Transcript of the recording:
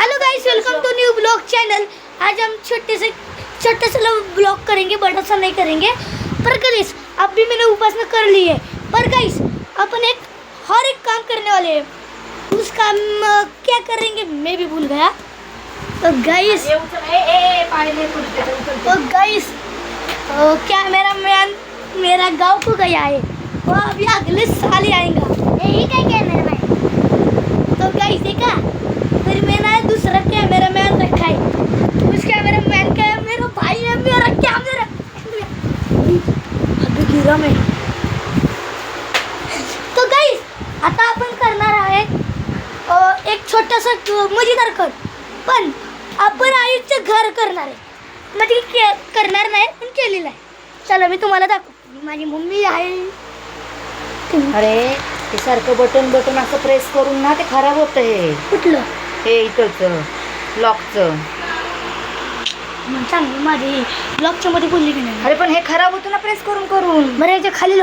Hello guys, welcome to new blog channel. आज हम छोटे से ब्लॉग करेंगे, बड़ा सा नहीं करेंगे। पर गाइस अभी मैंने उपासना कर ली है, पर गाइस अपन हर एक काम करने वाले हैं। उस काम क्या करेंगे मैं भी भूल गया। तो गाइस कैमरा मैन मेरा गांव को गया है, वो अभी अगले साल ही आएगा। यही का कैमरा मैन। तो गाइस देखा, फिर मैंने दूसरा कैमरा मैन रखा है। उस कैमरा मैन का मेरा भाई है, मेरा कैमरा अभी गिरा मैं। तो गाइस आता आपण करणार आहे एक छोटासा मजेदार कर, पण आपण आईचं घर करणार आहे, म्हणजे करणार नाही पण केलेलं आहे। चला मी तुम्हाला दाखवतो, माझी मम्मी आहे। अरे ते सारखं बटन असं प्रेस करून ना ते खराब होतं हे कुठलं हे इथंच लॉकचं। चांगली माझी ब्लॉकच्या मध्ये बोलली की नाही? अरे पण हे खराब होतं ना प्रेस करून करून। बरं याच्या खाली